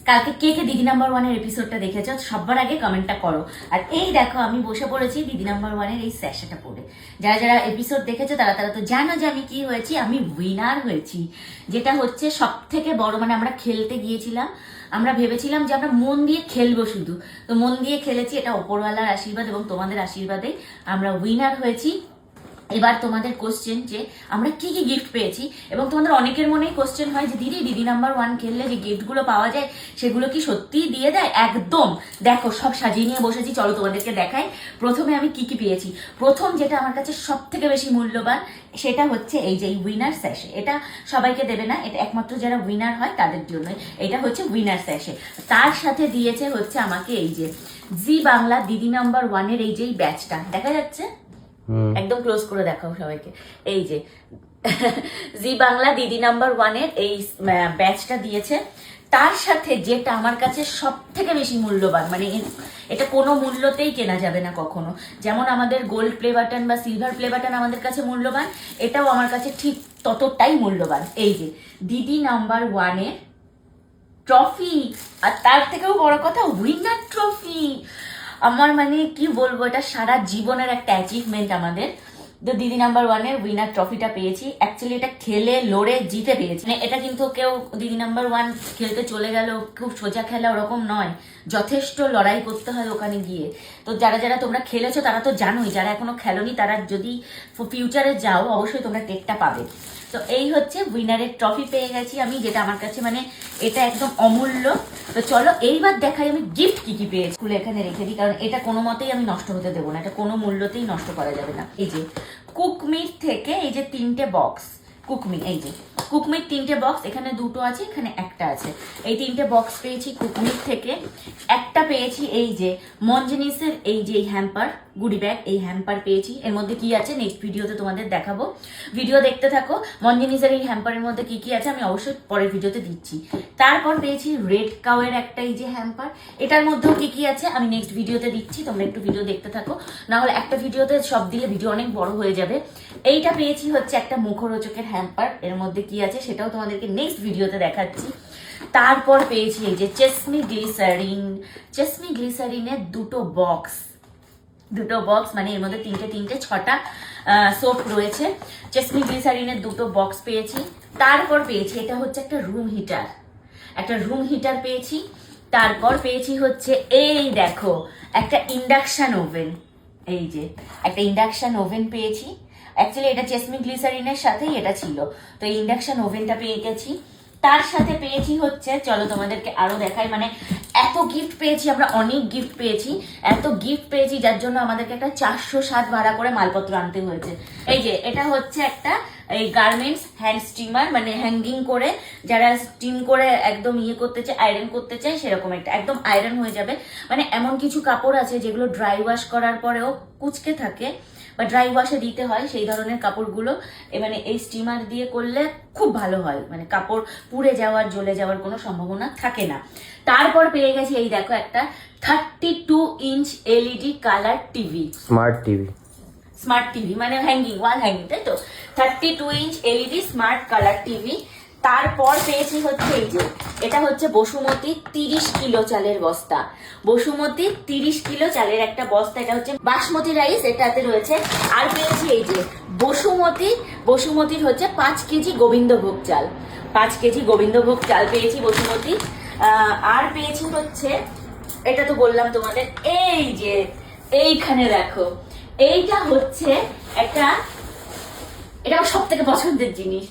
কালকে কে কে দিদি নাম্বার ওয়ানের এপিসোডটা দেখেছো সবার আগে কমেন্টটা করো। আর এই দেখো আমি বসে পড়েছি দিদি নাম্বার ওয়ানের এই স্যাশাটা পরে। যারা যারা এপিসোড দেখেছো তারা তারা তো জানো যে আমি কি হয়েছি, আমি উইনার হয়েছি। যেটা হচ্ছে সব থেকে বড়, মানে আমরা খেলতে গিয়েছিলাম, আমরা ভেবেছিলাম যে আমরা মন দিয়ে খেলবো, শুধু তো মন দিয়ে খেলেছি। এটা ওপরওয়ালার আশীর্বাদ এবং তোমাদের আশীর্বাদেই আমরা উইনার হয়েছি। এবার তোমাদের কোশ্চেন যে আমরা কি কি গিফট পেয়েছি, এবং তোমাদের অনেকের মনেই কোশ্চেন হয় যে দিদি দিদি নাম্বার ওয়ান খেললে যে গিফটগুলো পাওয়া যায় সেগুলো কি সত্যিই দিয়ে দেয়? একদম। দেখো সব সাজিয়ে নিয়ে বসেছি, চলো তোমাদেরকে দেখাই। প্রথমে আমি কি কি পেয়েছি। প্রথম যেটা আমার কাছে সব থেকে বেশি মূল্যবান সেটা হচ্ছে এই যে উইনার স্যাশে। এটা সবাইকে দেবে না, এটা একমাত্র যারা উইনার হয় তাদের জন্য। এটা হচ্ছে উইনার স্যাশে। তার সাথে দিয়েছে হচ্ছে আমাকে এই যে জি বাংলা দিদি নাম্বার ওয়ানের এই যে ব্যাচটা দেখা যাচ্ছে, একদম ক্লোজ করে দেখাও সবাইকে। এই যে জি বাংলা দিদি নাম্বার ওয়ানের এই ব্যাচটা দিয়েছে। তার সাথে যেটা আমার কাছে সব থেকে বেশি মূল্যবান, মানে এটা কোনো মূল্যতেই কেনা যাবে না কখনো। যেমন আমাদের গোল্ড প্লে বাটন বা সিলভার প্লে বাটন আমাদের কাছে মূল্যবান, এটাও আমার কাছে ঠিক ততটাই মূল্যবান। এই যে দিদি নাম্বার ওয়ানের ট্রফি, আর তার থেকেও বড় কথা উইনার ট্রফি। আমার মানে কি বলবো, এটা সারা জীবনের একটা অ্যাচিভমেন্ট আমাদের। তো দিদি নাম্বার ওয়ানের উইনার ট্রফিটা পেয়েছি। অ্যাকচুয়ালি এটা খেলে লড়ে জিতে পেয়েছি। মানে এটা কিন্তু কেউ দিদি নাম্বার ওয়ান খেলতে চলে গেল, খুব সোজা খেলা ওরকম নয়, যথেষ্ট লড়াই করতে হয় ওখানে গিয়ে। তো যারা যারা তোমরা খেলেছো তারা তো জানোই, যারা এখনো খেলোনি তারা যদি ফিউচারে যাও অবশ্যই তোমরা টেকটা পাবে। তো এই হচ্ছে উইনারের ট্রফি পেয়ে গেছি আমি, যেটা আমার কাছে মানে এটা একদম অমূল্য। তো চলো এইবার দেখাই আমি গিফট কি কি পেয়েছি। খুলে এখানে রেখে দিই, কারণ এটা কোনো মতেই আমি নষ্ট হতে দেবো না, এটা কোনো মূল্যতেই নষ্ট করা যাবে না। এই যে কুকমিট থেকে এই যে 3টে বক্স কুকমিট, এই যে কুকমিট 3টে বক্স, এখানে 2টো আছে, এখানে একটা আছে। এই 3টে বক্স পেয়েছি কুকমিট থেকে। একটা পেয়েছি এই যে মঞ্জনিসের এই যে হ্যাম্পার গুডি ব্যাগ, এই হ্যাম্পার পেয়েছি। এর মধ্যে কি আছে নেক্সট ভিডিওতে তোমাদের দেখাবো, ভিডিও দেখতে থাকো। মঞ্জনিসের এই হ্যাম্পারের মধ্যে কি কি আছে আমি অবশ্যই পরের ভিডিওতে দিচ্ছি। তারপর পেয়েছি রেড কাউয়ের একটা এই যে হ্যাম্পার, এটার মধ্যেও কি কি আছে আমি নেক্সট ভিডিওতে দিচ্ছি, তোমরা একটু ভিডিও দেখতে থাকো, না হলে একটা ভিডিওতে সব দিলে ভিডিও অনেক বড় হয়ে যাবে। এইটা পেয়েছি হচ্ছে একটা মুখরোচকের হ্যাম্পার, এর মধ্যে কি আছে সেটাও তোমাদেরকে নেক্সট ভিডিওতে দেখাচ্ছি। তারপর পেয়েছি এই যে চেসমি গ্লিসারিনের দুটো বক্স, মানে এর মধ্যে 3টে 6টা সোপ রয়েছে। চেসমি গ্লিসারিনের দুটো বক্স পেয়েছি। তারপর পেয়েছি এটা হচ্ছে একটা রুম হিটার পেয়েছি। তারপর পেয়েছি হচ্ছে এই দেখো একটা ইন্ডাকশন ওভেন, এই যে একটা ইন্ডাকশন ওভেন পেয়েছি। অ্যাকচুয়ালি এটা চেসমি গ্লিসারিনের সাথেই এটা ছিল, তো এই ইন্ডাকশন ওভেনটা পেয়ে গেছি। তার সাথে পেয়েছি হচ্ছে, চলো তোমাদেরকে আরো দেখাই, মানে এত গিফট পেয়েছি আমরা, অনেক গিফট পেয়েছি, এত গিফট পেয়েছি যার জন্য আমাদেরকে একটা 407 ভাড়া করে মালপত্র আনতে হয়েছে। এই যে এটা হচ্ছে একটা এই গার্মেন্টস হ্যান্ড স্টিমার, মানে হ্যাঙ্গিং করে যারা স্টিম করে একদম করতে চায়, আয়রন করতে চায়, সেরকম একটা একদম আয়রন হয়ে যাবে। মানে এমন কিছু কাপড় আছে যেগুলো ড্রাই ওয়াশ করার পরেও কুচকে থাকে বা ড্রাই ওয়াশে দিতে হয়, সেই ধরনের কাপড়গুলো মানে এই স্টিমার দিয়ে করলে খুব ভালো হয়, মানে কাপড় পুড়ে যাওয়ার জ্বলে যাওয়ার কোনো সম্ভাবনা থাকে না। তারপর পেয়ে গেছি এই দেখো একটা 32 inch LED colour TV, smart TV মানে হ্যাঙ্গিং, ওয়াল হ্যাঙ্গিং, তাই তো। 32 inch LED smart colour TV. তারপর পেয়েছি হচ্ছে এই যে এটা হচ্ছে বসুমতী 30 কিলো চালের বস্তা, বসুমতী 30 কিলো চালের একটা বস্তা, এটা হচ্ছে বাসমতি রাইস এটাতে রয়েছে। আর পেয়েছি এই যে বসুমতির হচ্ছে 5 কেজি গোবিন্দভোগ চাল, 5 কেজি গোবিন্দভোগ চাল পেয়েছি বসুমতী। আর পেয়েছি হচ্ছে এটা তো বললাম তোমাদের, এই যে এইখানে দেখো এইটা হচ্ছে একটা, এটা সব থেকে পছন্দের জিনিস,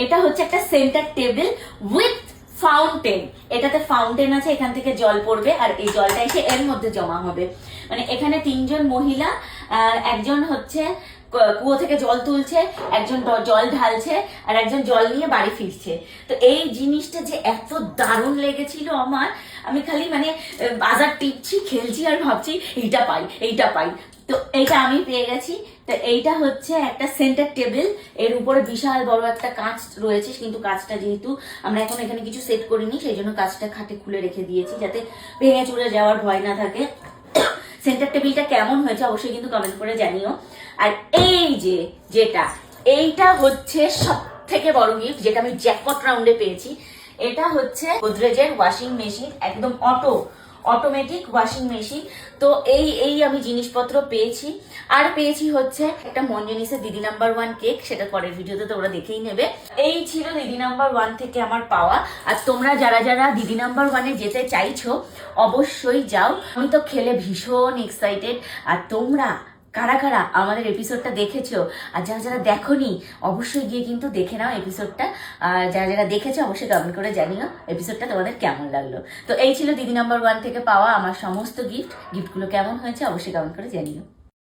এটা হচ্ছে একটা সেন্টার টেবিল উইথ ফাউন্টেন। এটাতে ফাউন্টেন আছে, এখান থেকে জল পড়বে আর এই জলটা এসে এর মধ্যে জমা হবে। মানে এখানে 3জন মহিলা, একজন হচ্ছে কুয়ো থেকে জল তুলছে, একজন জল ঢালছে, আর একজন জল নিয়ে বাড়ি ফিরছে। তো এই জিনিসটা যে এত দারুণ লেগেছিল আমার, আমি খালি মানে বাজার টিপছি, খেলছি আর ভাবছি এইটা পাই। তো এইটা আমি পেয়ে গেছি। তো এইটা হচ্ছে একটা সেন্টার টেবিল, এর উপরে বিশাল বড় একটা কাঁচ রয়েছে, কিন্তু কাঁচটা যেহেতু আমরা এখন এখানে কিছু সেট করিনি সেই জন্য কাঁচটা খাটে খুলে রেখে দিয়েছি যাতে ভেঙে চুরে যাওয়ার ভয় না থাকে। সেন্টার টেবিলটা কেমন হয়েছে অবশ্যই কিন্তু কমেন্ট করে জানিও। আর এই যে এইটা হচ্ছে সব থেকে বড় গিফট, যেটা আমি জ্যাকপট রাউন্ডে পেয়েছি। এটা হচ্ছে গোদরেজের ওয়াশিং মেশিন, একদম অটোমেটিক ওয়াশিং মেশিন। তো এই আমি জিনিসপত্র পেয়েছি। আর পেয়েছি হচ্ছে একটা মঞ্জুনিসের দিদি নাম্বার 1 কেক, সেটা পরের ভিডিওতে তোমরা দেখেই নেবে। এই ছিল দিদি নাম্বার 1 থেকে আমার পাওয়া। আর তোমরা যারা যারা দিদি নাম্বার 1-এ যেতে চাইছো অবশ্যই যাও, আমি তো খেলে ভীষণ এক্সাইটেড। আর তোমরা কারা কারা আমাদের এপিসোডটা দেখেছো আর যারা যারা দেখোনি অবশ্যই গিয়ে কিন্তু দেখে নাও এপিসোডটা। আর যারা যারা দেখেছো অবশ্যই কমেন্ট করে জানিও এপিসোডটা তোমাদের কেমন লাগলো। তো এই ছিল দিদি নাম্বার 1 থেকে পাওয়া আমার সমস্ত গিফটগুলো কেমন হয়েছে অবশ্যই কমেন্ট করে জানিও।